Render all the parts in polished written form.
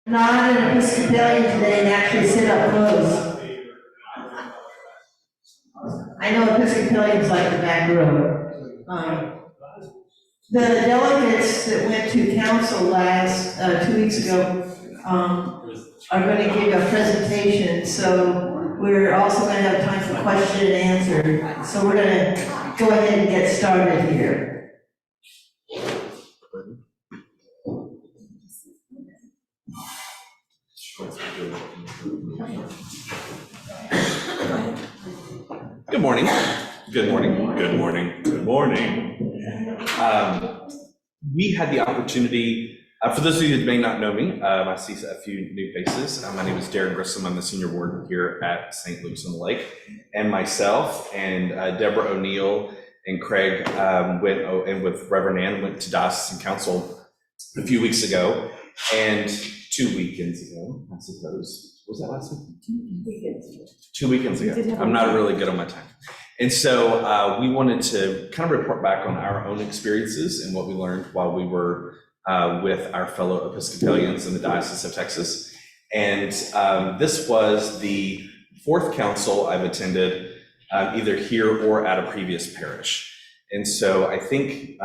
not an Episcopalian today and actually sit up close. I know Episcopalians like the back row. The delegates that went to council last, 2 weeks ago, are going to give a presentation, so we're also going to have time for question and answer. So we're going to go ahead and get started here. Good morning. Good morning. Good morning. Good morning. We had the opportunity, for those of you that may not know me, I see a few new faces. My name is Darren Grissom. I'm the senior warden here at St. Luke's on the Lake. And myself and Deborah O'Neill and Craig and with Reverend Ann went to Diocesan Council a few weeks ago, and 2 weekends ago, I suppose. Was that last week? 2 weekends ago. I'm not really good on my time. And so we wanted to kind of report back on our own experiences and what we learned while we were with our fellow Episcopalians in the Diocese of Texas. And this was the fourth council I've attended, either here or at a previous parish. And so I think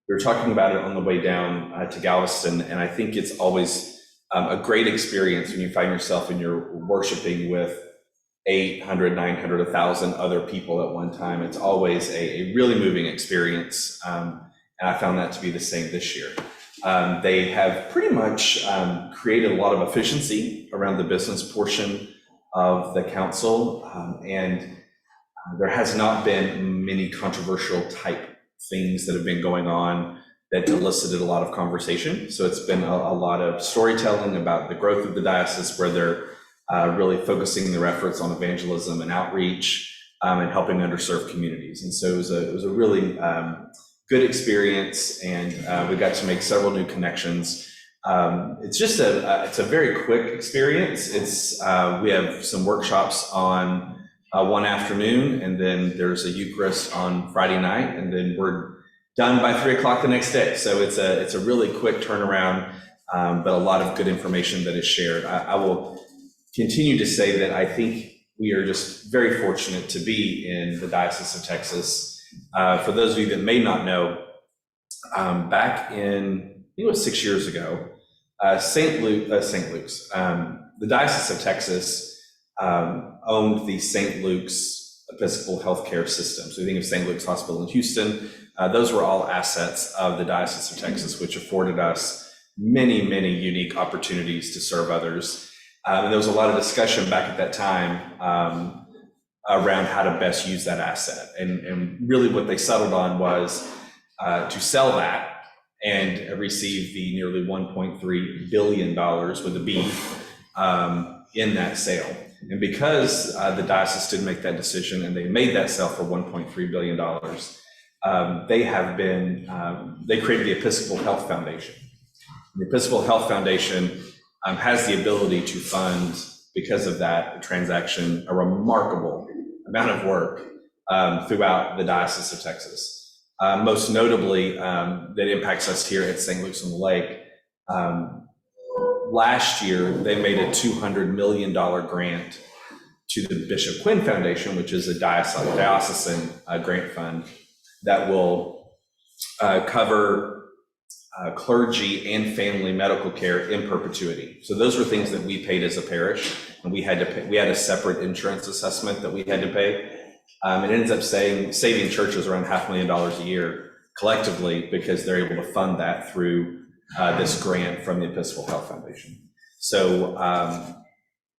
we were talking about it on the way down to Galveston, and I think it's always a great experience when you find yourself and you're worshiping with 800, 900, 1,000 other people at one time. It's always a really moving experience, and I found that to be the same this year. They have pretty much created a lot of efficiency around the business portion of the council, and there has not been many controversial type things that have been going on that elicited a lot of conversation. So it's been a lot of storytelling about the growth of the diocese, where they're really focusing their efforts on evangelism and outreach and helping underserved communities. And so it was a really good experience, and we got to make several new connections. It's just it's a very quick experience. We have some workshops on one afternoon, and then there's a Eucharist on Friday night, and then we're done by 3 o'clock the next day. So it's a really quick turnaround, but a lot of good information that is shared. I will continue to say that I think we are just very fortunate to be in the Diocese of Texas. For those of you that may not know, back in, I think it was 6 years ago, St. Luke's, the Diocese of Texas owned the St. Luke's Episcopal healthcare system. So you think of St. Luke's Hospital in Houston. Those were all assets of the Diocese of Texas, which afforded us many, many unique opportunities to serve others. And there was a lot of discussion back at that time around how to best use that asset. And really what they settled on was to sell that and receive the nearly $1.3 billion with a B in that sale. And because the diocese did make that decision and they made that sale for $1.3 billion, they created the Episcopal Health Foundation. The Episcopal Health Foundation has the ability to fund, because of that transaction, a remarkable amount of work throughout the Diocese of Texas. Most notably, that impacts us here at St. Luke's on the Lake. Last year, they made a $200 million grant to the Bishop Quinn Foundation, which is a diocesan grant fund that will cover clergy and family medical care in perpetuity. So those were things that we paid as a parish, and we had to pay. We had a separate insurance assessment that we had to pay. It ends up saving churches around $500,000 a year collectively, because they're able to fund that through this grant from the Episcopal Health Foundation. So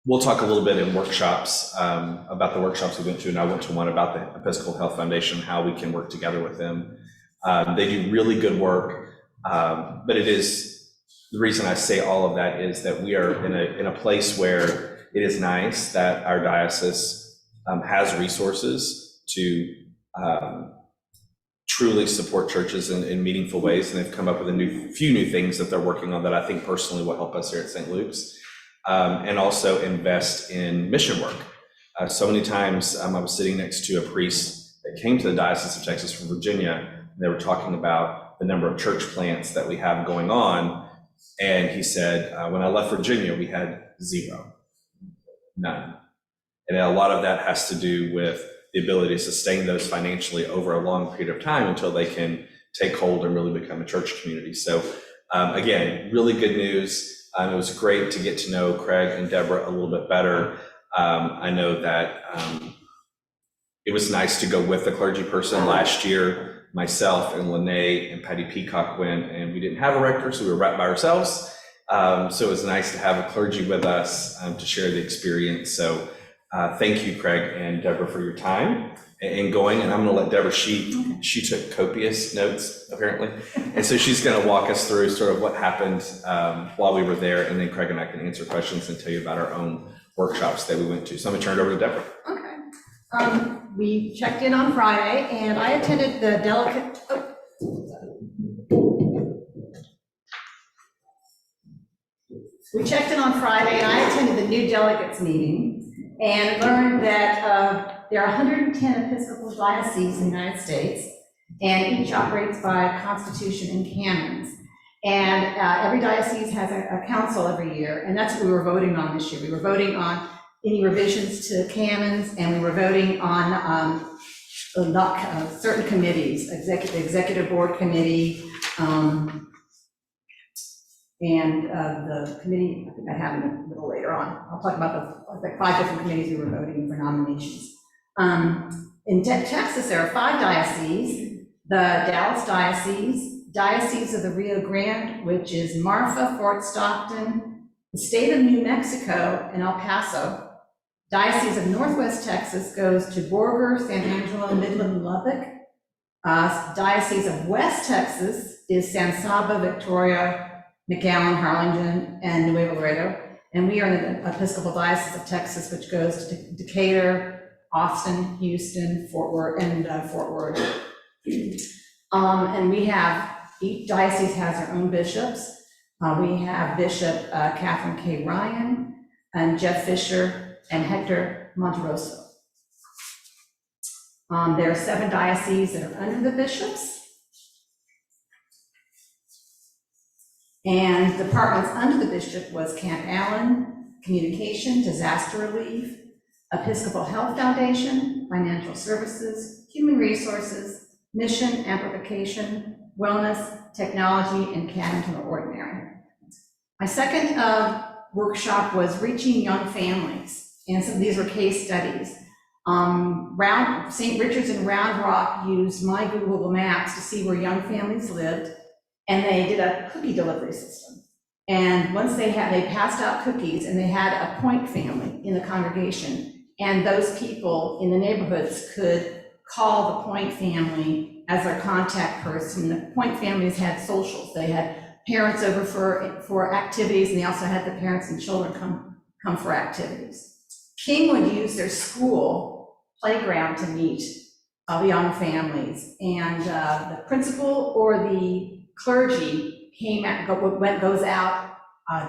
we'll talk a little bit in workshops about the workshops we went to, and I went to one about the Episcopal Health Foundation, how we can work together with them. They do really good work, but it is, the reason I say all of that is that we are in a place where it is nice that our diocese has resources to truly support churches in meaningful ways, and they've come up with a few new things that they're working on that I think personally will help us here at St. Luke's, and also invest in mission work. So many times I was sitting next to a priest that came to the Diocese of Texas from Virginia, and they were talking about the number of church plants that we have going on And he said, when I left Virginia, we had zero, none. And a lot of that has to do with the ability to sustain those financially over a long period of time until they can take hold and really become a church community. So again, really good news. It was great to get to know Craig and Deborah a little bit better. I know that it was nice to go with the clergy person last year. Myself and Lene and Patty Peacock went, and we didn't have a rector, so we were right by ourselves. So it was nice to have a clergy with us to share the experience. So thank you, Craig and Deborah, for your time and going. And I'm going to let Deborah, she took copious notes, apparently. And so she's going to walk us through sort of what happened while we were there. And then Craig and I can answer questions and tell you about our own workshops that we went to. So I'm going to turn it over to Deborah. Okay. We checked in on Friday, and I attended the delegate. We checked in on Friday, and I attended the new delegates meeting and learned that there are 110 Episcopal dioceses in the United States, and each operates by constitution and canons. And every diocese has a council every year, and that's what we were voting on this year. We were voting on any revisions to canons, and we were voting on certain committees, executive board committee, and the committee, I think I have it a little later on. I'll talk about the 5 different committees we were voting for nominations. In Texas, there are 5 dioceses: the Dallas Diocese, Diocese of the Rio Grande, which is Marfa, Fort Stockton, the state of New Mexico, and El Paso. Diocese of Northwest Texas goes to Borger, San Angelo, Midland, and Lubbock. Diocese of West Texas is San Saba, Victoria, McAllen, Harlingen, and Nuevo Laredo. And we are in the Episcopal Diocese of Texas, which goes to Decatur, Austin, Houston, Fort Worth, and Fort Worth. And we have, each diocese has their own bishops. We have Bishop Catherine K. Ryan and Jeff Fisher and Hector Monteroso. There are 7 dioceses that are under the bishops. And departments under the bishop was Camp Allen, Communication, Disaster Relief, Episcopal Health Foundation, Financial Services, Human Resources, Mission, Amplification, Wellness, Technology, and Canon to the Ordinary. My second workshop was Reaching Young Families. And some of these were case studies. St. Richard's and Round Rock used my Google Maps to see where young families lived, and they did a cookie delivery system. And once they passed out cookies, and they had a point family in the congregation, and those people in the neighborhoods could call the point family as their contact person. The point families had socials. They had parents over for activities, and they also had the parents and children come for activities. King would use their school playground to meet young families, and the principal or the clergy goes out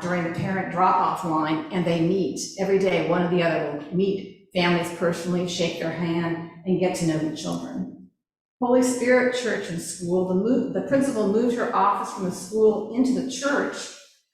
during the parent drop-off line, and they meet every day. One or the other will meet families personally, shake their hand, and get to know the children. Holy Spirit Church and School, the principal moved her office from the school into the church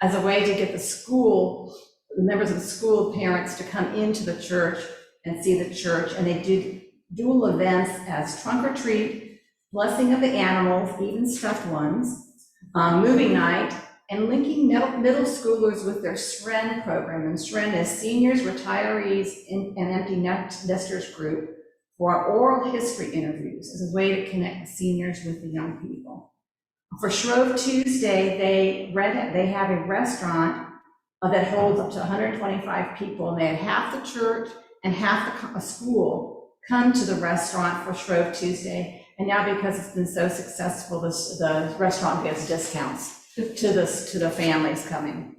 as a way to get the members of the school parents to come into the church and see the church. And they did dual events as trunk or treat, blessing of the animals, even stuffed ones, movie night, and linking middle schoolers with their SREN program. And SREN is Seniors, Retirees, and Empty Nesters Group, for oral history interviews as a way to connect the seniors with the young people. For Shrove Tuesday, they have a restaurant that holds up to 125 people, and they had half the church and half the school come to the restaurant for Shrove Tuesday. And now, because it's been so successful, the restaurant gives discounts to the families coming.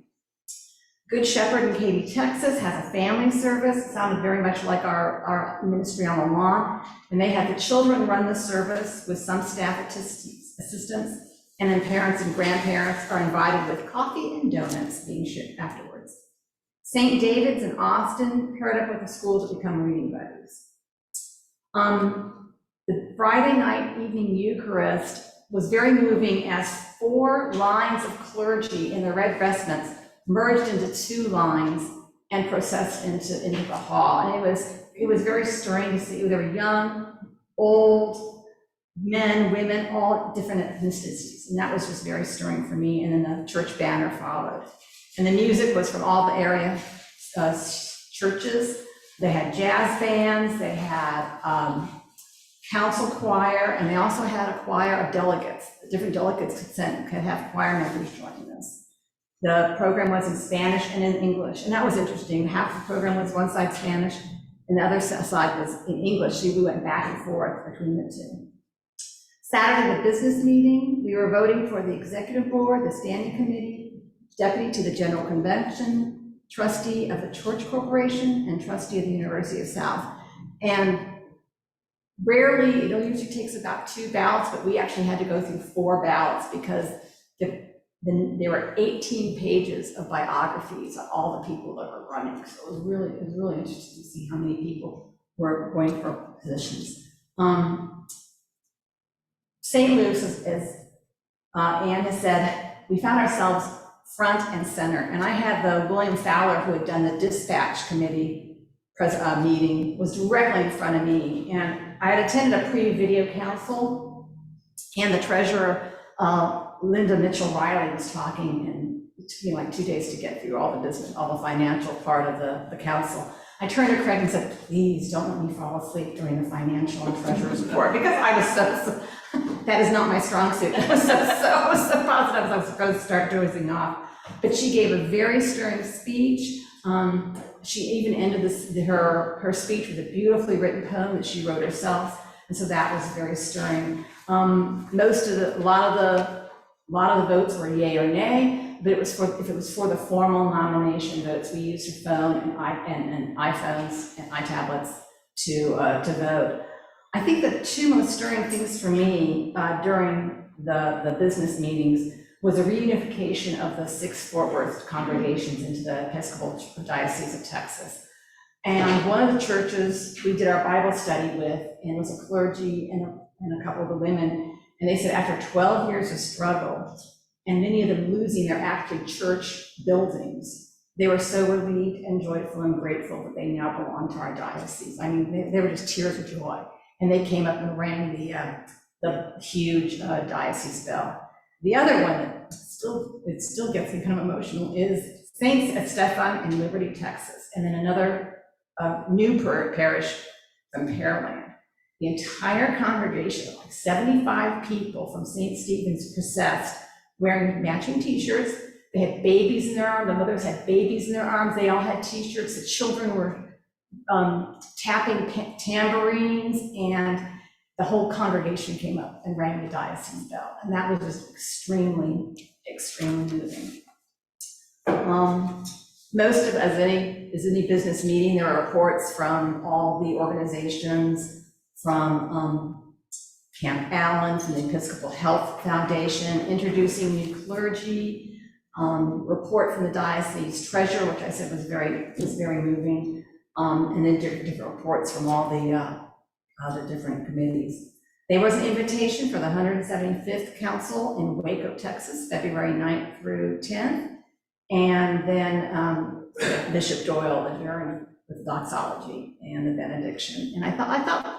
Good Shepherd in Katy, Texas has a family service. It sounded very much like our ministry on the lawn. And they had the children run the service with some staff assistants, and then parents and grandparents are invited with coffee and donuts being shipped afterwards. St. David's in Austin paired up with the school to become reading buddies. The Friday night evening Eucharist was very moving as 4 lines of clergy in their red vestments merged into 2 lines and processed into the hall. And it was very stirring to see. They were young, old, men, women, all different ethnicities. And that was just very stirring for me. And then the church banner followed. And the music was from all the area churches. They had jazz bands, they had council choir, and they also had a choir of delegates. The different delegates could have choir members joining us. The program was in Spanish and in English, and that was interesting. Half the program was one side Spanish, and the other side was in English. So we went back and forth between the two. Saturday, the business meeting, we were voting for the executive board, the standing committee, deputy to the general convention, trustee of the church corporation, and trustee of the University of South. And rarely, it usually takes about 2 ballots, but we actually had to go through 4 ballots because there were 18 pages of biographies on all the people that were running. So it was really interesting to see how many people were going for positions. St. Luke's, as Ann has said, we found ourselves front and center. And I had the William Fowler, who had done the dispatch committee meeting, was directly in front of me. And I had attended a pre-video council, and the treasurer, Linda Mitchell-Riley, was talking, and it took me like 2 days to get through all the business, all the financial part of the council. I turned to Craig and said, please don't let me fall asleep during the financial and treasurer's report, because I was so that is not my strong suit. I was so positive I was going to start dozing off. But she gave a very stirring speech. She even ended her speech with a beautifully written poem that she wrote herself, and so that was very stirring. A lot of the votes were yay or nay, but if it was for the formal nomination votes, we used a phone and iPhones and iTablets to vote. I think the 2 most stirring things for me during the business meetings was a reunification of the 6 Fort Worth congregations into the Episcopal Diocese of Texas. And one of the churches we did our Bible study with, and it was a clergy and a couple of the women, and they said after 12 years of struggle, and many of them losing their actual church buildings, they were so relieved and joyful and grateful that they now belong to our diocese. I mean, they were just tears of joy. And they came up and rang the huge diocese bell. The other one that still gets me kind of emotional is St. Stephen in Liberty, Texas, and then another new parish from Pearland. The entire congregation, like 75 people from St. Stephen's, processed, wearing matching t-shirts. They had babies in their arms, the mothers had babies in their arms, they all had t-shirts, the children were tapping tambourines, and the whole congregation came up and rang the diocese bell. And that was just extremely, extremely moving. Most of, as any business meeting, there are reports from all the organizations, from Camp Allen, from the Episcopal Health Foundation, introducing new clergy, report from the diocese treasurer, which I said was very moving, and then different reports from all the different committees. There was an invitation for the 175th Council in Waco, Texas, February 9th through 10th, and then Bishop Doyle adjourned with doxology and the benediction. And I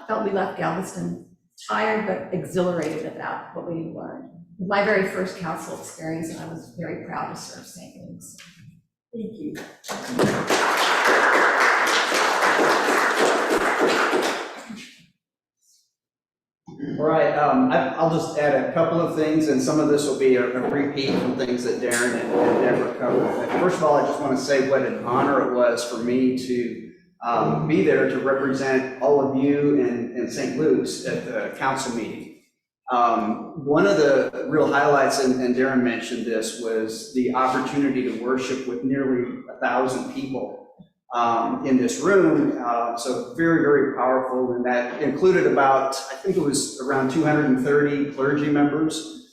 felt we left Galveston tired but exhilarated about what we learned. It was my very first council experience, and I was very proud to serve St. Luke's. Thank you. All right, I'll just add a couple of things, and some of this will be a repeat from things that Darren and Deborah covered. First of all, I just want to say what an honor it was for me to be there to represent all of you and St. Luke's at the council meeting. One of the real highlights, and Darren mentioned this, was the opportunity to worship with nearly 1,000 people in this room. So very, very powerful. And that included about, I think it was around 230 clergy members.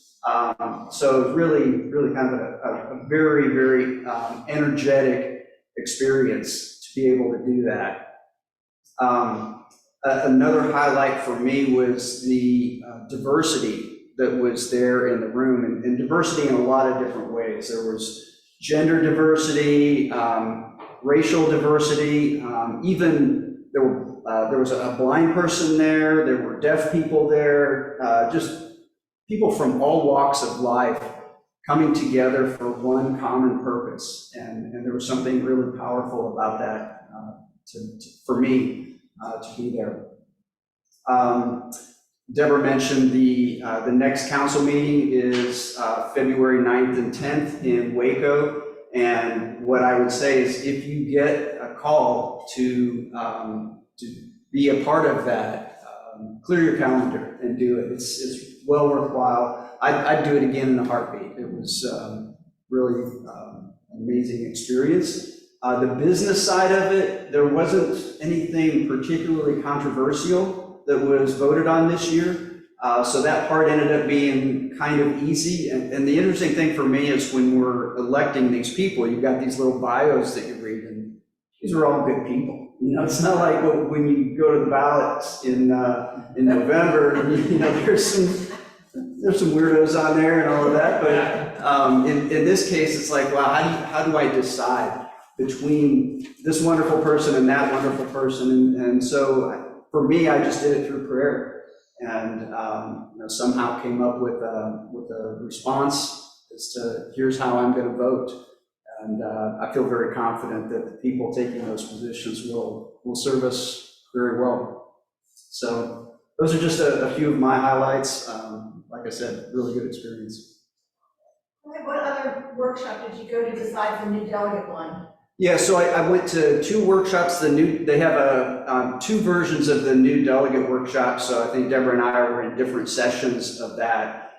So really, really kind of a very, very energetic experience to be able to do that. Another highlight for me was the diversity that was there in the room, and diversity in a lot of different ways. There was gender diversity, racial diversity, even there was a blind person there, there were deaf people there, just people from all walks of life coming together for one common purpose. And there was something really powerful about that for me to be there. Deborah mentioned the next council meeting is February 9th and 10th in Waco. And what I would say is if you get a call to be a part of that, clear your calendar and do it. It's well worthwhile. I'd do it again in a heartbeat. It was really amazing experience. The business side of it, there wasn't anything particularly controversial that was voted on this year. So that part ended up being kind of easy. And the interesting thing for me is when we're electing these people, you've got these little bios that you read, and these are all good people. You know, it's not like when you go to the ballots in November, you know, there's some weirdos on there and all of that. But in this case, it's like, wow, how do I decide between this wonderful person and that wonderful person? And so for me, I just did it through prayer, and you know, somehow came up with a response as to here's how I'm going to vote. And I feel very confident that the people taking those positions will serve us very well. So those are just a few of my highlights. Like I said, really good experience. What other workshop did you go to besides the new delegate one? Yeah, so I went to 2 workshops. They have 2 versions of the new delegate workshop. So I think Deborah and I were in different sessions of that,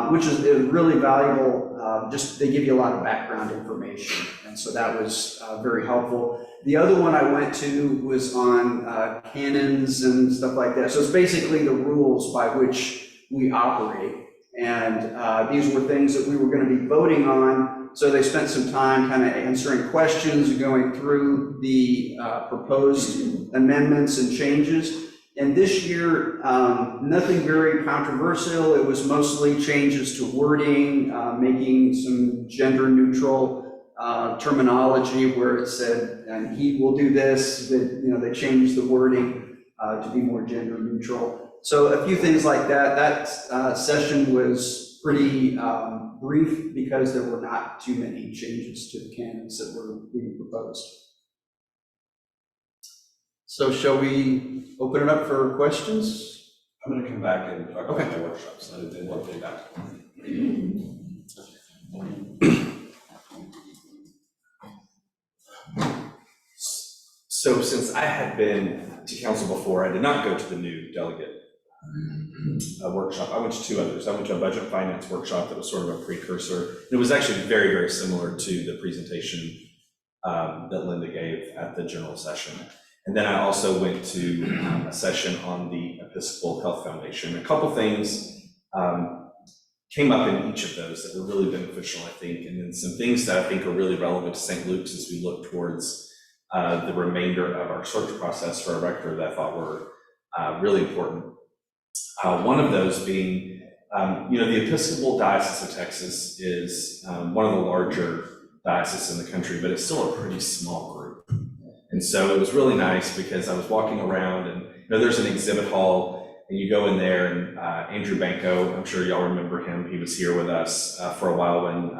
which is really valuable. Just they give you a lot of background information, and so that was very helpful. The other one I went to was on canons and stuff like that. So it's basically the rules by which we operate, and these were things that we were going to be voting on. So they spent some time kind of answering questions, going through the proposed amendments and changes. And this year, nothing very controversial. It was mostly changes to wording, making some gender neutral terminology where it said, and he will do this, that, you know, they changed the wording to be more gender neutral. So a few things like that. That session was pretty brief because there were not too many changes to the canons that were being proposed. So shall we open it up for questions? I'm going to come back and talk about the workshops. I didn't want to do that. So since I had been to council before, I did not go to the new delegate workshop. I went to 2 others. I went to a budget finance workshop that was sort of a precursor. It was actually very, very similar to the presentation that Linda gave at the general session. And then I also went to a session on the Episcopal Health Foundation. A couple things came up in each of those that were really beneficial, I think, and then some things that I think are really relevant to St. Luke's as we look towards the remainder of our search process for a rector that I thought were really important. One of those being, you know, the Episcopal Diocese of Texas is one of the larger dioceses in the country, but it's still a pretty small group. And so it was really nice because I was walking around and, you know, there's an exhibit hall and you go in there and Andrew Banco, I'm sure y'all remember him. He was here with us for a while when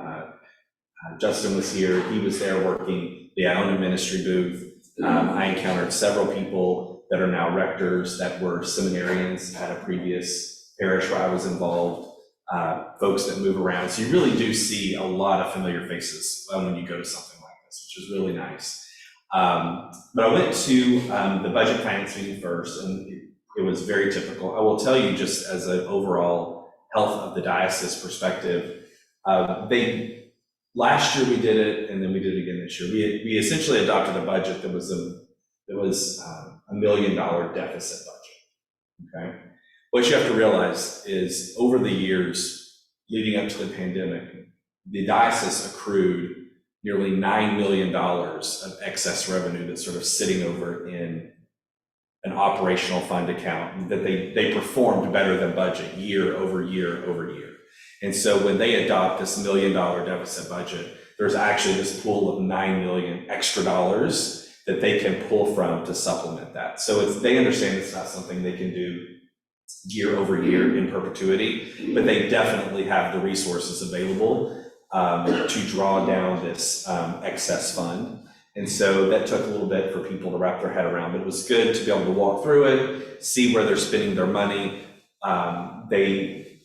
Justin was here. He was there working the Iona ministry booth. I encountered several people that are now rectors that were seminarians at a previous parish where I was involved, folks that move around. So you really do see a lot of familiar faces when you go to something like this, which is really nice. But I went to the budget finance meeting first, and it was very typical. I will tell you, just as an overall health of the diocese perspective, last year we did it, and then we did it again this year. We essentially adopted a budget that was $1 million deficit budget. Okay, what you have to realize is over the years leading up to the pandemic, the diocese accrued nearly $9 million of excess revenue that's sort of sitting over in an operational fund account that they performed better than budget year over year over year. And so when they adopt this $1 million deficit budget, there's actually this pool of $9 million extra dollars that they can pull from to supplement that. So they understand it's not something they can do year over year in perpetuity, but they definitely have the resources available to draw down this excess fund. And so that took a little bit for people to wrap their head around, but it was good to be able to walk through it, see where they're spending their money. They,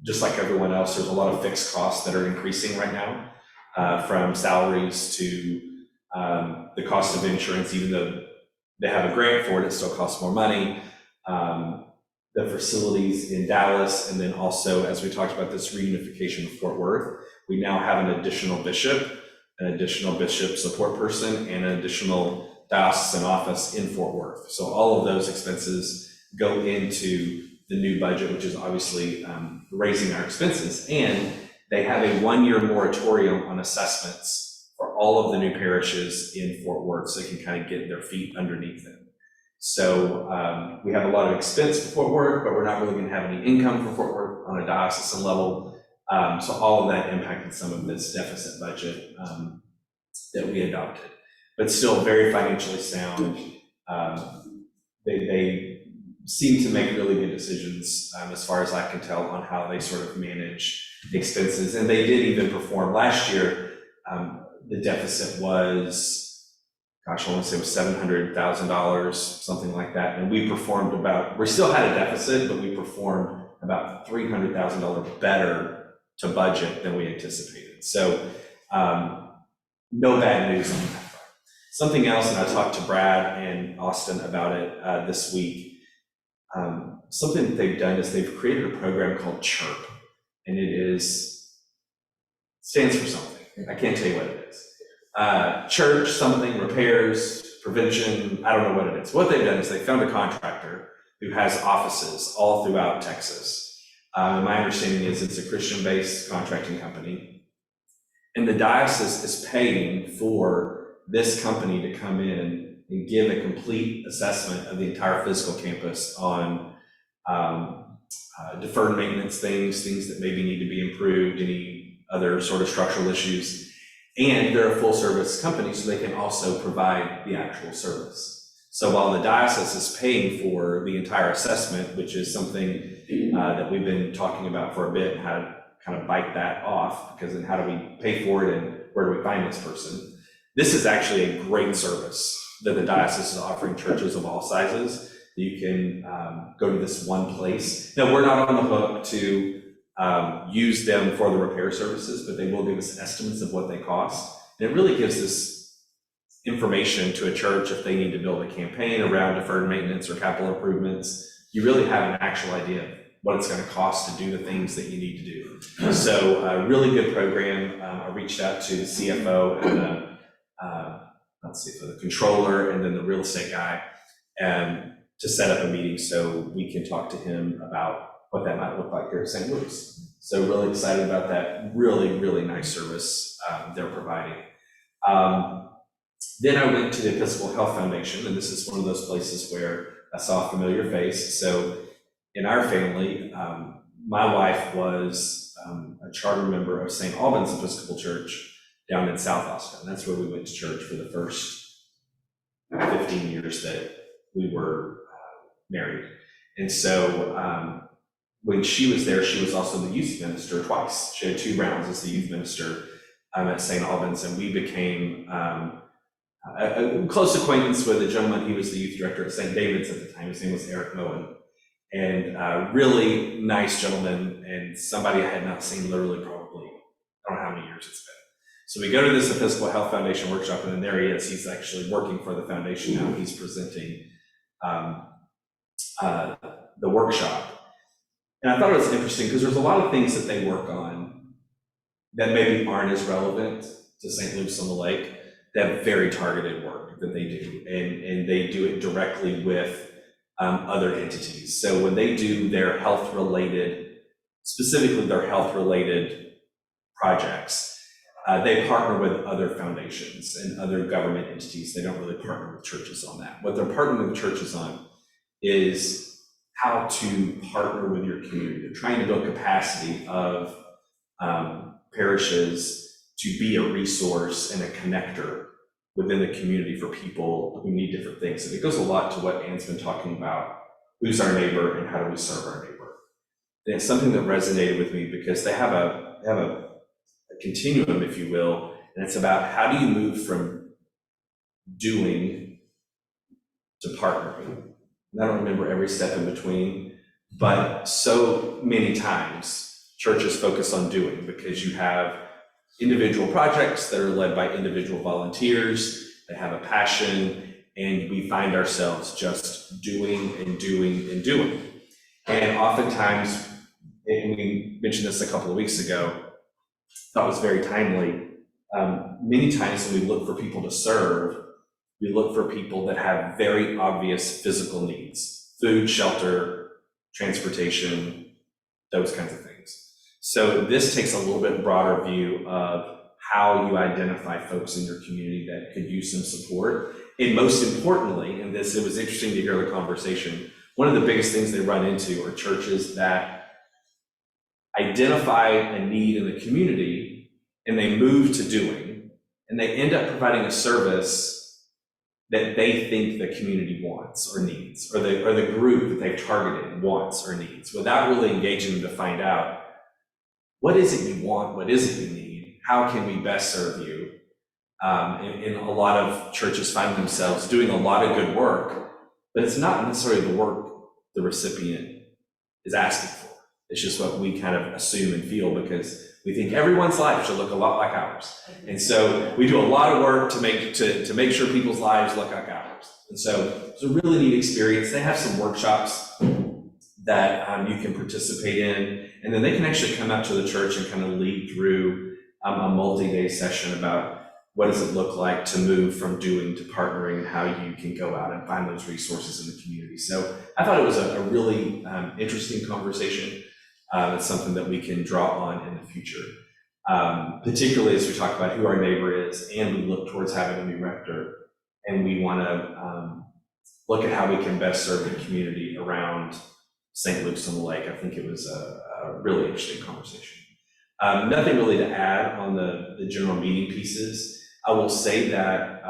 just like everyone else, there's a lot of fixed costs that are increasing right now, from salaries to the cost of insurance. Even though they have a grant for it, it still costs more money. The facilities in Dallas, and then also, as we talked about this reunification of Fort Worth, we now have an additional bishop support person, and an additional diocesan office in Fort Worth. So all of those expenses go into the new budget, which is obviously raising our expenses. And they have a 1-year moratorium on assessments for all of the new parishes in Fort Worth, so they can kind of get their feet underneath them. So we have a lot of expense for Fort Worth, but we're not really going to have any income for Fort Worth on a diocesan level. So all of that impacted some of this deficit budget that we adopted, but still very financially sound. They seem to make really good decisions, as far as I can tell, on how they sort of manage expenses. And they did even perform last year. The deficit was, gosh, I want to say it was $700,000, something like that. And we still had a deficit, but we performed about $300,000 better to budget than we anticipated. So no bad news on that front. Something else, and I talked to Brad and Austin about it this week. Something that they've done is they've created a program called CHIRP, and it stands for something. I can't tell you what it is. Church, something, repairs, prevention, I don't know what it is. What they've done is they found a contractor who has offices all throughout Texas. My understanding is it's a Christian-based contracting company, and the diocese is paying for this company to come in and give a complete assessment of the entire physical campus on deferred maintenance things that maybe need to be improved, any other sort of structural issues. And they're a full-service company, so they can also provide the actual service. So while the diocese is paying for the entire assessment, which is something that we've been talking about for a bit, how to kind of bite that off, because then how do we pay for it and where do we find this person? This is actually a great service that the diocese is offering churches of all sizes. You can go to this one place. Now, we're not on the hook to use them for the repair services, but they will give us estimates of what they cost. And it really gives this information to a church if they need to build a campaign around deferred maintenance or capital improvements. You really have an actual idea of what it's going to cost to do the things that you need to do. So a really good program. I reached out to the CFO and the controller and then the real estate guy to set up a meeting so we can talk to him about what that might look like here at St. Luke's. So really excited about that. Really, really nice service they're providing. Then I went to the Episcopal Health Foundation, and this is one of those places where I saw a familiar face. So in our family, my wife was a charter member of St. Albans Episcopal Church down in South Austin. That's where we went to church for the first 15 years that we were married. And so when she was there, she was also the youth minister twice. She had 2 rounds as the youth minister at St. Albans, and we became a close acquaintance with a gentleman. He was the youth director at St. David's at the time. His name was Eric Moen, and really nice gentleman, and somebody I had not seen literally probably, I don't know how many years it's been. So we go to this Episcopal Health Foundation workshop, and then there he is. He's actually working for the foundation now. He's presenting the workshop. And I thought it was interesting because there's a lot of things that they work on that maybe aren't as relevant to St. Luke's on the Lake. They have very targeted work that they do, and they do it directly with other entities. So when they do their health-related, specifically their health-related projects, they partner with other foundations and other government entities. They don't really partner with churches on that. What they're partnering with churches on is how to partner with your community. They're trying to build capacity of parishes to be a resource and a connector within the community for people who need different things. And it goes a lot to what Anne's been talking about, who's our neighbor and how do we serve our neighbor. And it's something that resonated with me because they have a continuum, if you will, and it's about how do you move from doing to partnering. And I don't remember every step in between, but so many times churches focus on doing because you have individual projects that are led by individual volunteers that have a passion, and we find ourselves just doing and doing and doing. And oftentimes, and we mentioned this a couple of weeks ago, thought was very timely. Many times when we look for people to serve, we look for people that have very obvious physical needs: food, shelter, transportation, those kinds of things. So this takes a little bit broader view of how you identify folks in your community that could use some support. And most importantly, and this, it was interesting to hear the conversation, one of the biggest things they run into are churches that identify a need in the community and they move to doing, and they end up providing a service that they think the community wants or needs, or the group that they've targeted wants or needs, without really engaging them to find out, what is it you want? What is it you need? How can we best serve you? And a lot of churches find themselves doing a lot of good work, but it's not necessarily the work the recipient is asking for. It's just what we kind of assume and feel because we think everyone's life should look a lot like ours. And so we do a lot of work to make sure people's lives look like ours. And so it's a really neat experience. They have some workshops that you can participate in, and then they can actually come out to the church and kind of lead through a multi-day session about what does it look like to move from doing to partnering and how you can go out and find those resources in the community. So I thought it was a really interesting conversation. It's something that we can draw on in the future, particularly as we talk about who our neighbor is and we look towards having a new rector, and we want to look at how we can best serve the community around St. Luke's on the Lake. I think it was a really interesting conversation. Nothing really to add on the general meeting pieces. I will say that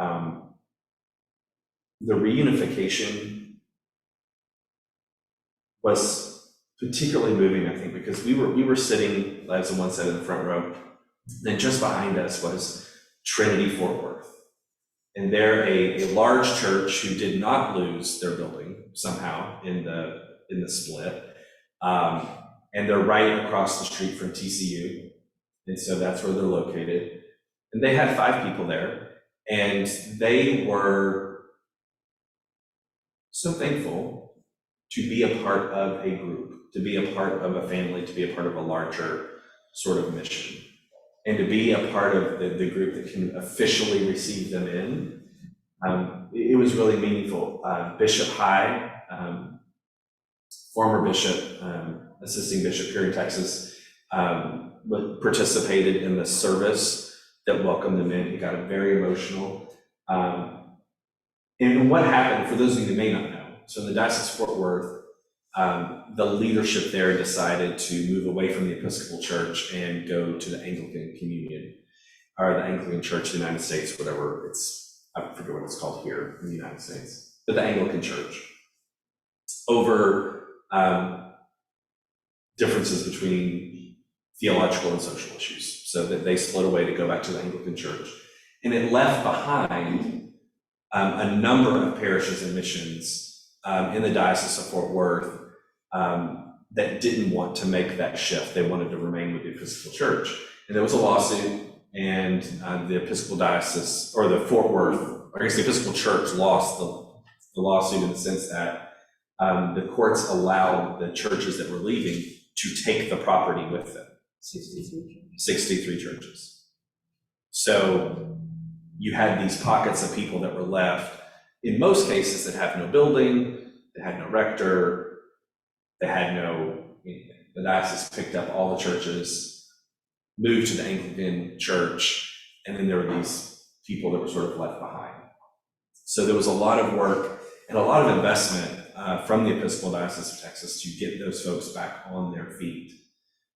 the reunification was particularly moving, I think, because we were sitting, as the one said, in the front row, and just behind us was Trinity Fort Worth. And they're a large church who did not lose their building somehow in the split. And they're right across the street from TCU. And so that's where they're located. And they had 5 people there, and they were so thankful to be a part of a group, to be a part of a family, to be a part of a larger sort of mission, and to be a part of the group that can officially receive them in. It was really meaningful. Bishop High, former bishop, assisting bishop here in Texas, participated in the service that welcomed them in. He got very emotional. And what happened, for those of you who may not know, so in the Diocese of Fort Worth, the leadership there decided to move away from the Episcopal Church and go to the Anglican Communion, or the Anglican Church in the United States, whatever it's, I forget what it's called here in the United States, but the Anglican Church, over differences between theological and social issues. So that they split away to go back to the Anglican Church. And it left behind a number of parishes and missions in the Diocese of Fort Worth that didn't want to make that shift. They wanted to remain with the Episcopal Church. And there was a lawsuit, and the Episcopal Diocese, or the Fort Worth, or I guess the Episcopal Church lost the lawsuit in the sense that the courts allowed the churches that were leaving to take the property with them. 63 churches. So you had these pockets of people that were left, in most cases, that had no building, that had no rector, that had no anything. The diocese picked up all the churches, moved to the Anglican church, and then there were these people that were sort of left behind. So there was a lot of work and a lot of investment from the Episcopal Diocese of Texas to get those folks back on their feet.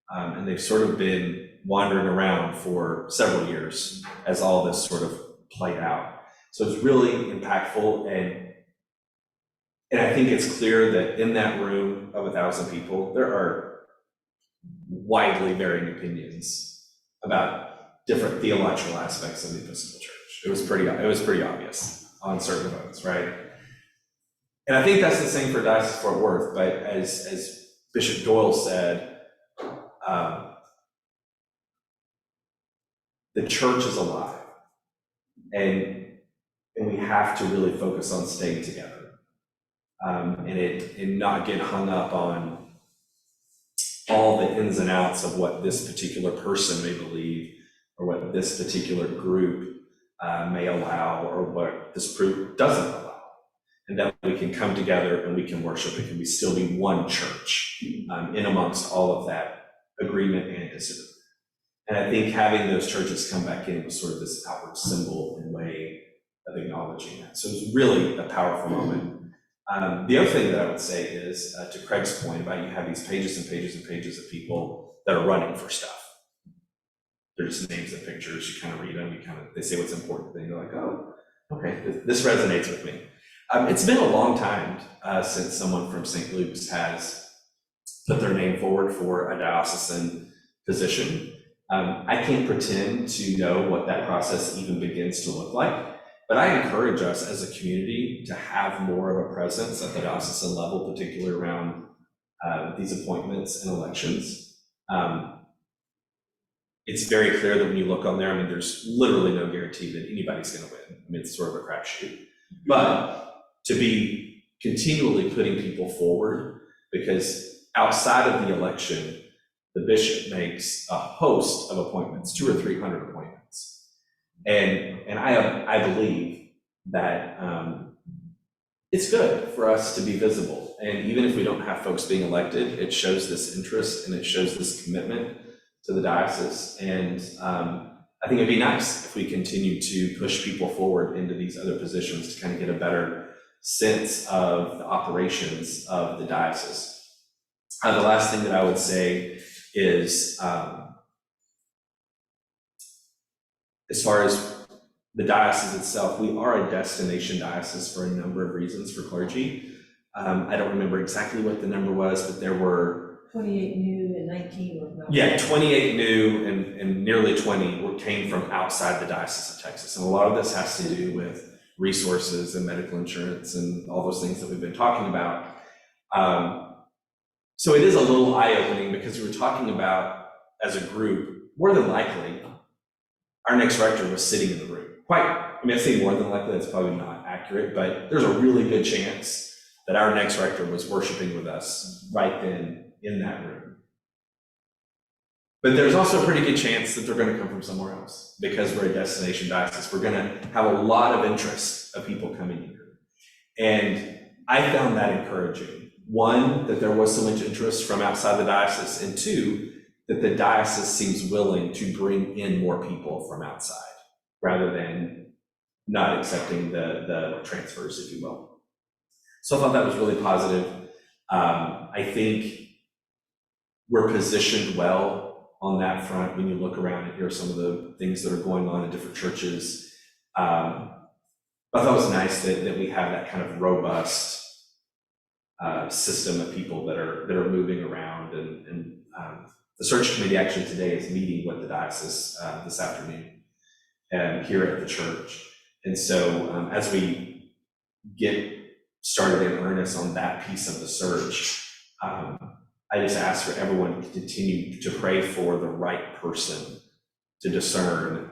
And they've sort of been wandering around for several years as all this sort of played out. So it's really impactful, and I think it's clear that in that room of 1,000 people, there are widely varying opinions about different theological aspects of the Episcopal Church. It was pretty obvious on certain votes, right? And I think that's the same for Diocese of Fort Worth, but as Bishop Doyle said, the church is alive, and we have to really focus on staying together, and not get hung up on all the ins and outs of what this particular person may believe, or what this particular group may allow, or what this group doesn't allow. And that we can come together and we can worship, and can we still be one church in amongst all of that agreement and disagreement. And I think having those churches come back in was sort of this outward symbol and way of acknowledging that. So it was really a powerful moment. The other thing that I would say is, to Craig's point about you have these pages and pages and pages of people that are running for stuff. They're just names and pictures, you kind of read them, they say what's important, then you're like, oh, okay, this resonates with me. It's been a long time since someone from St. Luke's has put their name forward for a diocesan position. I can't pretend to know what that process even begins to look like, but I encourage us as a community to have more of a presence at the diocesan level, particularly around these appointments and elections. It's very clear that when you look on there, I mean, there's literally no guarantee that anybody's going to win. I mean, it's sort of a crapshoot. But to be continually putting people forward, because outside of the election, the bishop makes a host of appointments, 200 or 300 appointments. And I believe that it's good for us to be visible. And even if we don't have folks being elected, it shows this interest and it shows this commitment to the diocese. And I think it'd be nice if we continue to push people forward into these other positions to kind of get a better sense of the operations of the diocese. The last thing that I would say is, as far as the diocese itself, we are a destination diocese for a number of reasons for clergy. I don't remember exactly what the number was, but there were 28 new and 19 were not. Yeah, 28 new and nearly 20 came from outside the Diocese of Texas. And a lot of this has to do with resources and medical insurance and all those things that we've been talking about. So it is a little eye-opening, because we were talking about, as a group, more than likely, our next rector was sitting in the room. I say more than likely, that's probably not accurate, but there's a really good chance that our next rector was worshiping with us right then in that room. But there's also a pretty good chance that they're going to come from somewhere else, because we're a destination diocese. We're going to have a lot of interest of people coming here. And I found that encouraging. One, that there was so much interest from outside the diocese, and two, that the diocese seems willing to bring in more people from outside, rather than not accepting the transfers, if you will. So I thought that was really positive. I think we're positioned well on that front when you look around and hear some of the things that are going on in different churches. I thought it was nice that we have that kind of robust system of people that are moving around, and the search committee actually today is meeting with the diocese this afternoon here at the church. And so as we get started in earnest on that piece of the search, I just ask for everyone to continue to pray for the right person to discern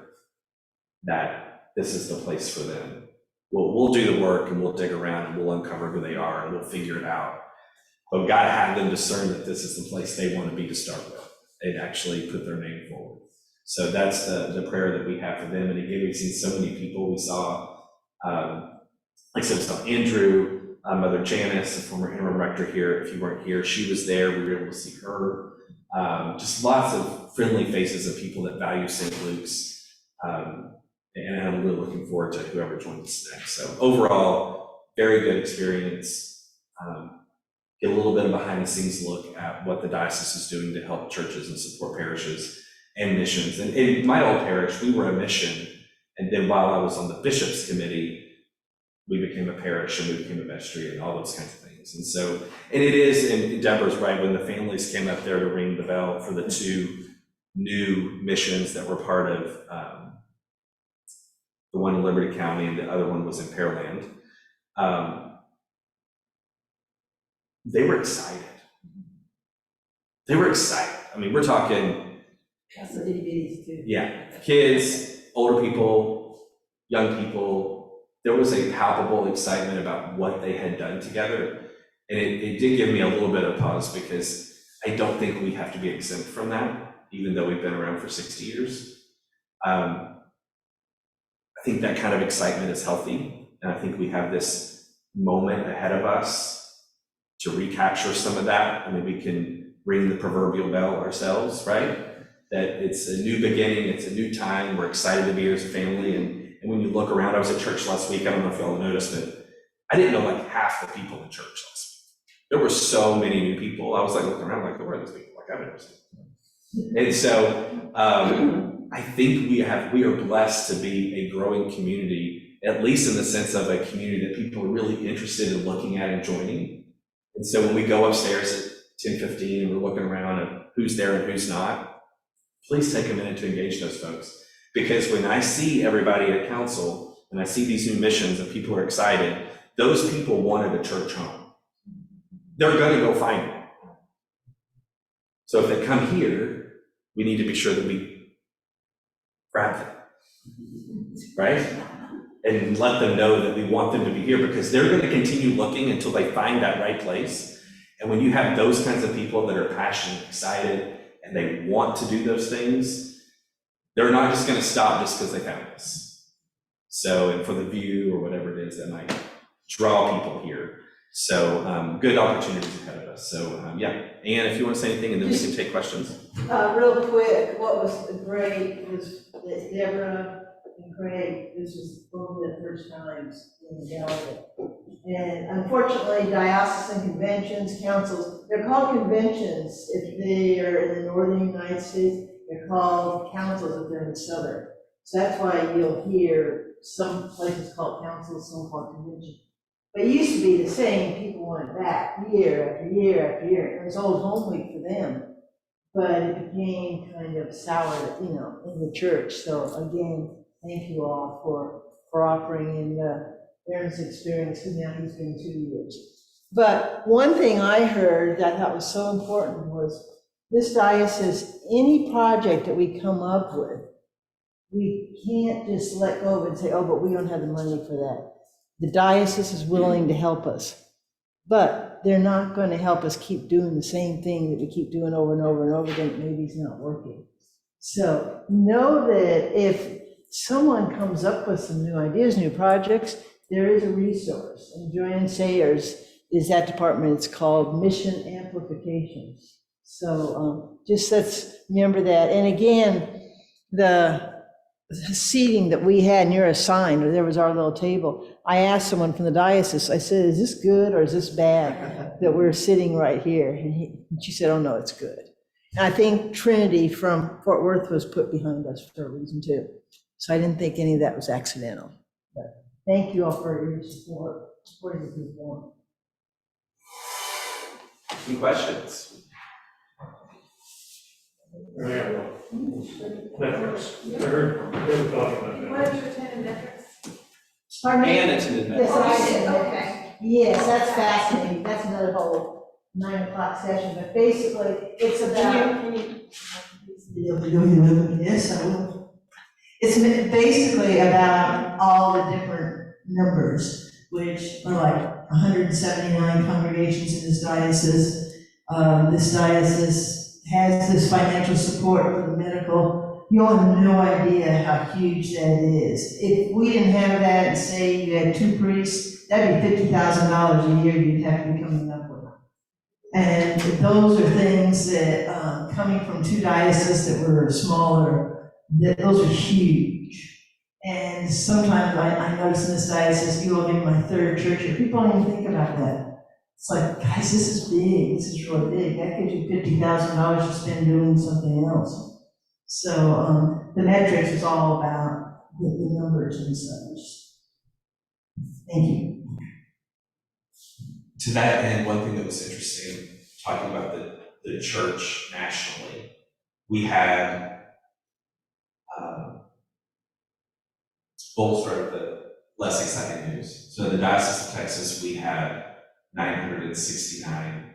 that this is the place for them. We'll do the work, and we'll dig around, and we'll uncover who they are, and we'll figure it out. But God had them discern that this is the place they want to be to start with, and actually put their name forward. So that's the prayer that we have for them. And again, we've seen so many people. We saw, like I said, we saw Andrew, Mother Janice, a former interim rector here. If you weren't here, she was there. We were able to see her. Just lots of friendly faces of people that value St. Luke's. And I'm really looking forward to whoever joins us next. So overall, very good experience. Get a little bit of behind the scenes look at what the diocese is doing to help churches and support parishes and missions. And in my old parish, we were a mission. And then while I was on the bishop's committee, we became a parish and we became a vestry and all those kinds of things. And so, and it is, and Deborah's right, when the families came up there to ring the bell for the 2 new missions that were part of the one in Liberty County and the other one was in Pearland, they were excited. They were excited. I mean, we're talking, That's the itty-bitties too. yeah, kids, older people, young people. There was a palpable excitement about what they had done together. And it did give me a little bit of pause because I don't think we have to be exempt from that, even though we've been around for 60 years. I think that kind of excitement is healthy. And I think we have this moment ahead of us to recapture some of that. I mean, we can ring the proverbial bell ourselves, right? That it's a new beginning, it's a new time, we're excited to be here as a family. And when you look around, I was at church last week, I don't know if y'all noticed it, I didn't know like half the people in church last week. There were so many new people. I was like looking around like, where are these people? Like I've never seen them. And so I think we are blessed to be a growing community, at least in the sense of a community that people are really interested in looking at and joining. And so when we go upstairs at 10:15 and we're looking around at who's there and who's not, please take a minute to engage those folks. Because when I see everybody at council and I see these new missions and people are excited, those people wanted a church home. They're going to go find it. So if they come here, we need to be sure that we grab them, right? And let them know that we want them to be here because they're going to continue looking until they find that right place. And when you have those kinds of people that are passionate, excited, and they want to do those things, they're not just going to stop just because they found us. So, and for the view or whatever it is that might draw people here. So, good opportunities ahead of us. So, yeah. And if you want to say anything, and then we can take questions. Real quick, what was great was that Deborah and Craig, this was both their first times in the delegate. And unfortunately, diocesan conventions, councils, they're called conventions if they are in the northern United States. They're called councils if they're in the southern. So that's why you'll hear some places called councils, some called conventions. But it used to be the same, people went back year after year after year. It was always home week for them. But it became kind of sour, in the church. So again, thank you all for offering in Aaron's experience, because now he's been 2 years. But one thing I heard that I thought was so important was this diocese, any project that we come up with, we can't just let go of it and say, oh, but we don't have the money for that. The diocese is willing to help us, but they're not going to help us keep doing the same thing that we keep doing over and over and over again. Maybe it's not working. So know that if someone comes up with some new ideas, new projects, there is a resource. And Joanne Sayers is that department. It's called Mission Amplification. So just let's remember that. And again, the seating that we had, and you're assigned, or there was our little table. I asked someone from the diocese, I said, is this good or is this bad that we're sitting right here? And she said, oh no, it's good. And I think Trinity from Fort Worth was put behind us for a reason too. So I didn't think any of that was accidental. But thank you all for your support, supporting the people. Any questions? Metrics. I heard them talk about that. What is your attendant metrics? Pardon me? And attended Yes, metrics. I did. Okay. Yes, that's fascinating. That's another whole 9 o'clock session, but basically it's about. Yes, I will. It's basically about all the different numbers, which are like 179 congregations in this diocese. This diocese has this financial support for the medical. You all have no idea how huge that is. If we didn't have that and say you had 2 priests, that'd be $50,000 a year you'd have to be coming up with. And those are things that, coming from two dioceses that were smaller, that those are huge. And sometimes I notice in this diocese, you all being my third church here, people don't even think about that. It's like, guys, this is big, this is really big. That gives you $50,000 to spend doing something else. So, the metrics is all about the numbers and such. Thank you. To that end, one thing that was interesting, talking about the church nationally, we had, we'll start with the less exciting news. So in the Diocese of Texas, we had 969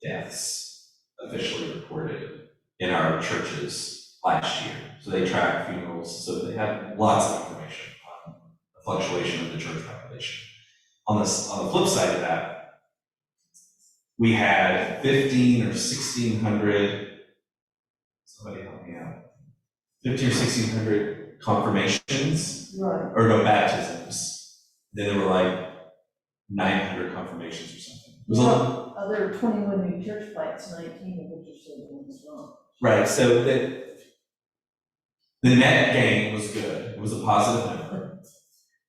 deaths officially reported in our churches last year. So they track funerals, so they have lots of information on the fluctuation of the church population. On the flip side of that, we had 1,500 or 1,600, somebody help me out, 1,500 or 1,600 confirmations, Right. or no, baptisms. Then there were like 900 confirmations or something. It was a lot. Other 21 new church plants, 19 of which are still going strong. Right, so the net gain was good. It was a positive number.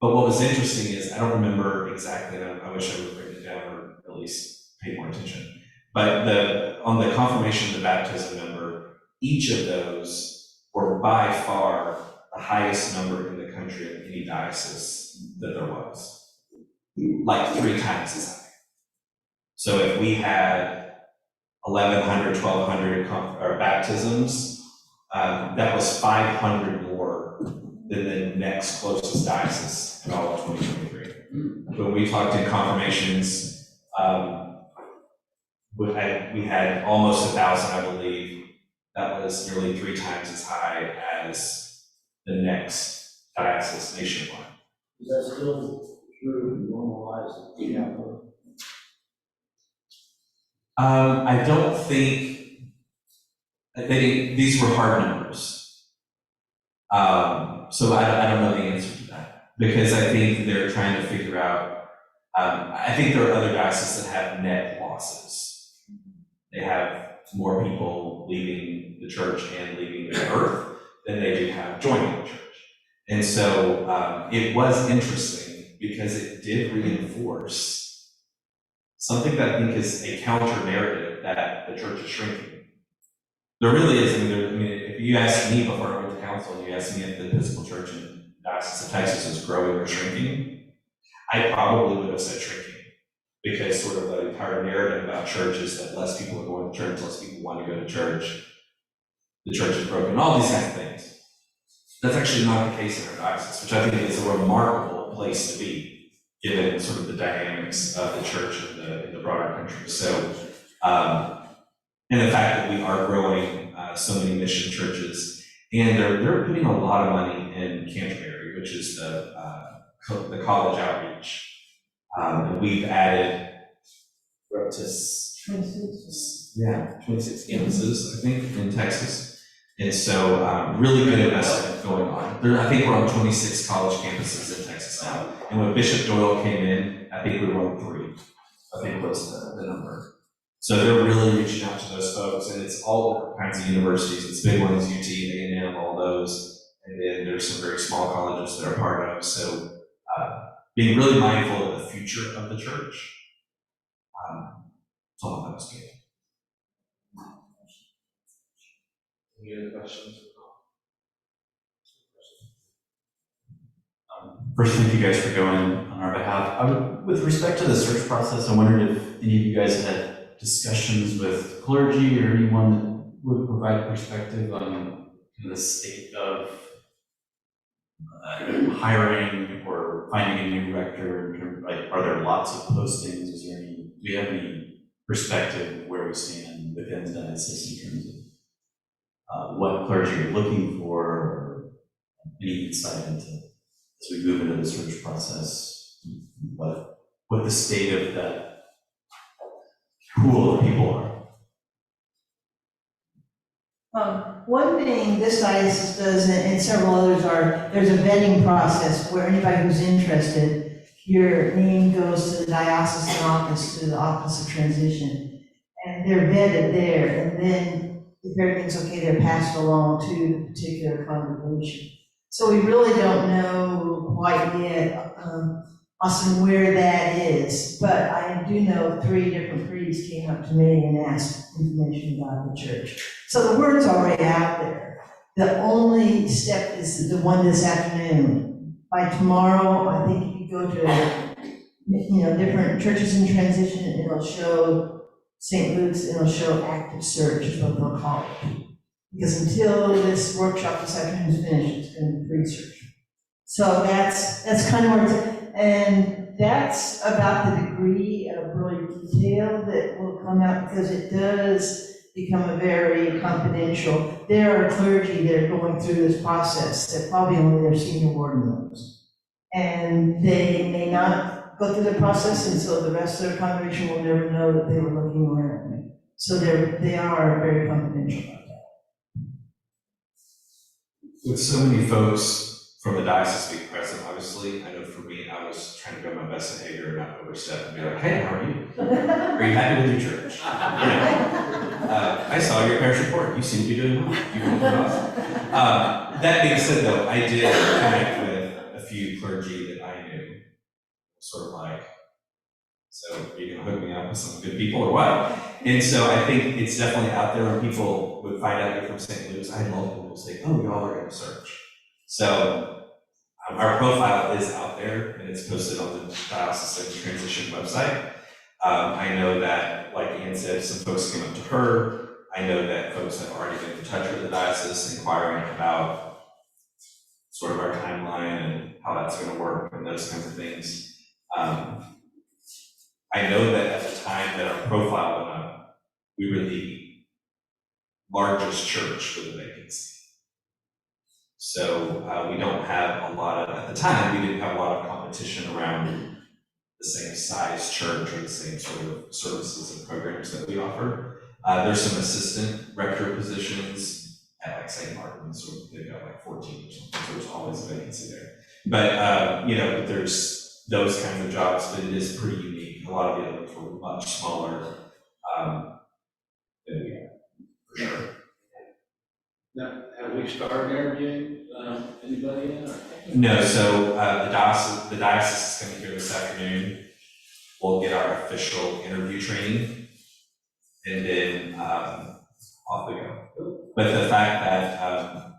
But what was interesting is, I don't remember exactly, and I wish I would have written it down or at least paid more attention. But on the confirmation and the baptism number, each of those were by far the highest number in the country of any diocese that there was. Like 3 times as high. So if we had 1,100, 1,200 baptisms, that was 500 more than the next closest diocese in all of 2023. When we talked in confirmations, we had almost 1,000, I believe. That was nearly 3 times as high as the next diocese nationwide. Is that still true, normalized? Yeah. I don't think these were hard numbers. So I don't know the answer to that, because I think they're trying to figure out, I think there are other dioceses that have net losses. They have more people leaving the church and leaving the earth than they do have joining the church. And so it was interesting because it did reinforce something that I think is a counter narrative that the church is shrinking. There really is. I mean, if you asked me before I went to council, and you asked me if the Episcopal Church in the Diocese of Texas is growing or shrinking, I probably would have said shrinking. Because sort of the entire narrative about church is that less people are going to church, less people want to go to church, the church is broken, all these kinds of things. That's actually not the case in our diocese, which I think is a remarkable place to be, given sort of the dynamics of the church in the broader country. So, and the fact that we are growing so many mission churches, and they're putting a lot of money in Canterbury, which is the college outreach. And we've added, we're up to 26 campuses, I think, in Texas. And so really good investment going on. I think we're on 26 college campuses in Texas now. And when Bishop Doyle came in, I think we were on 3, I think was the number. So they're really reaching out to those folks, and it's all different kinds of universities. It's big ones, UT, A&M, all those. And then there's some very small colleges that are part of. So being really mindful of the future of the church. That's all that was good. Any other questions? First, thank you guys for going on our behalf. With respect to the search process, I wondered if any of you guys had discussions with clergy or anyone that would provide perspective on the state of hiring or finding a new rector. In terms, like, are there lots of postings? Do we have any perspective of where we stand within the diocese in terms of what clergy are looking for, or any insight into, as we move into the search process, what the state of that pool of people are? One thing this diocese does, and several others are, there's a vetting process where anybody who's interested, your name goes to the diocesan office, to the Office of Transition. and they're vetted there, and then if everything's okay, they're passed along to the particular congregation. So we really don't know quite yet, Austin, where that is, but I do know 3 different priests came up to me and asked information about the church. So the word's already out there. The only step is the one this afternoon. By tomorrow, I think if you go to, different churches in transition, it'll show St. Luke's, it'll show active search is what they'll call it. Because until this workshop this afternoon is finished, it's going to be pre-search. So that's kind of where it's at. And that's about the degree of really detail that will come out, because it does become a very confidential. There are clergy that are going through this process that probably only their senior warden knows. And they may not go through the process, and so the rest of their congregation will never know that they were looking around me. So they are very confidential about that. With so many folks from the diocese being present, obviously, I know for me, I was trying to go my best behavior and not overstep and be like, hey, how are you? Are you happy with your church? I saw your parish report. You seem to be doing well. You're doing awesome. That being said, though, I did connect with a few clergy that I knew, sort of like, so are you gonna hook me up with some good people or what? And so I think it's definitely out there when people would find out you're from St. Luke's. I had multiple people say, oh, y'all are gonna search. So our profile is out there and it's posted on the Diocesan Transition website. I know that, like Ann said, some folks came up to her. I know that folks have already been in touch with the diocese inquiring about sort of our timeline and how that's going to work and those kinds of things. I know that at the time that our profile went up, we were the largest church with a vacancy. So we don't have a lot of, at the time, we didn't have a lot of competition around the same size church or the same sort of services and programs that we offer. There's some assistant rector positions at like St. Martin's, so they've got like 14 or something, so there's always a vacancy there. But, there's those kinds of jobs, but it is pretty unique. A lot of the others were much smaller than we are, for sure. Now, have we started interviewing anybody in? No, so the diocese is coming here this afternoon. We'll get our official interview training, and then off we go. But the fact that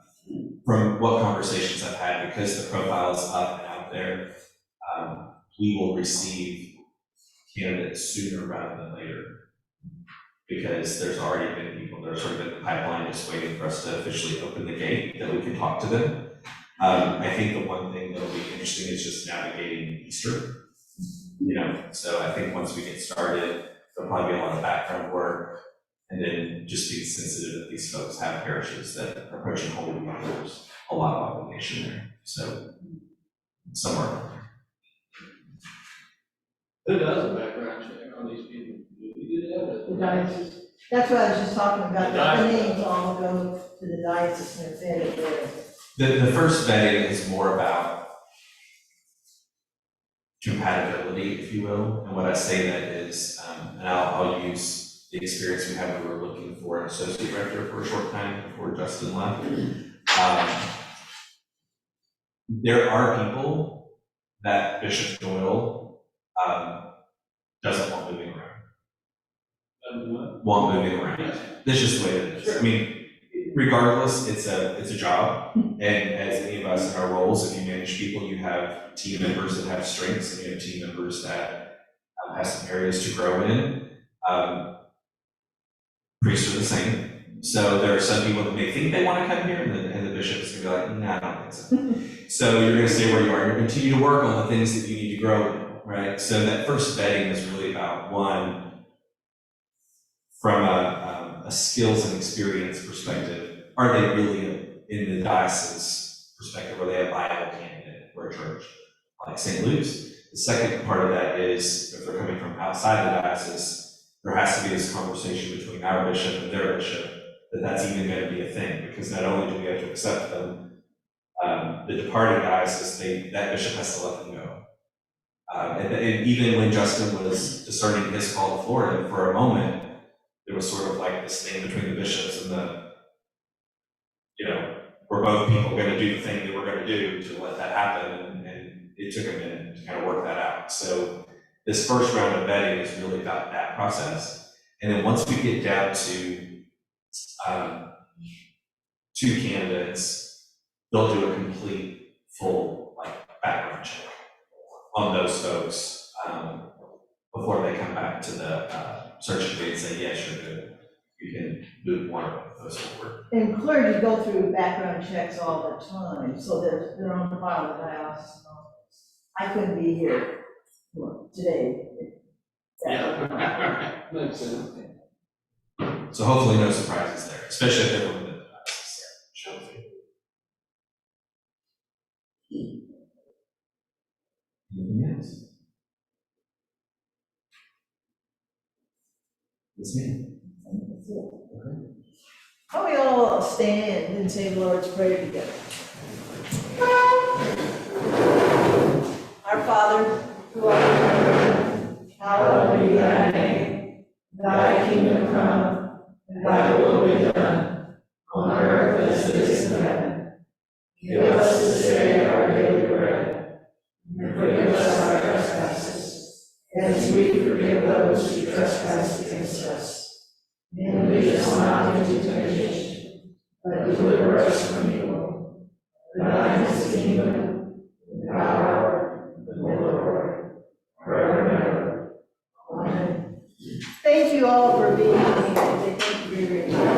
from what conversations I've had, because the profile is up and out there, we will receive candidates sooner rather than later, because there's already been people that are sort of in the pipeline just waiting for us to officially open the gate that we can talk to them. I think the one thing that'll be interesting is just navigating Easter. So I think once we get started, there'll probably be a lot of background work, and then just being sensitive that these folks have parishes that are approaching Holy Week. There's a lot of obligation there. So somewhere around there. Who does a background check on these people? Do we do that? The diocese. That's what I was just talking about, the names all go to the diocese and they're vetted there. The first vetting is more about compatibility, if you will. And what I say that is, and I'll use the experience we had when we were looking for an associate director for a short time before Justin left. There are people that Bishop Doyle doesn't want moving around. Want moving around. That's just the way it is. Sure. I mean, regardless, it's a job. And as any of us in our roles, if you manage people, you have team members that have strengths, and you have team members that have some areas to grow in. Priests are the same. So there are some people that may think they want to come here, and the bishop is going to be like, nah, I don't think so. So you're going to stay where you are. You're going to continue to work on the things that you need to grow in, right? So that first vetting is really about, one, from a skills and experience perspective, are they really in the diocese perspective, are they a viable candidate for a church like St. Luke's? The second part of that is, if they're coming from outside the diocese, there has to be this conversation between our bishop and their bishop, that's even going to be a thing, because not only do we have to accept them, the departing diocese, that bishop has to let them go. And even when Justin was discerning his call to Florida, for a moment, there was sort of like this thing between the bishops and we're both people going to do the thing that we're going to do to let that happen, and it took a minute to kind of work that out. So this first round of vetting is really about that process, and then once we get down to 2 candidates, they'll do a complete, full background check on those folks before they come back to the search committee and say, yes, you're good. You can move one of those forward. And clergy go through background checks all the time, so they're on file with IOS. I couldn't be here today. Yeah. Makes sense. So hopefully no surprises there, especially if they're within the diocese. Anything else? Yes, ma'am. How we all stand and say the Lord's Prayer together. Our Father, who art in heaven, hallowed be thy name. Thy kingdom come, thy will be done, on earth as it is in heaven. Give us this day our daily bread, and forgive us our trespasses, as we forgive those who trespass against us. And lead us not into temptation, but deliver us from evil. For thine is the kingdom, the power, and the glory, forever and ever. Amen. Thank you all for being here today. Thank you for your time.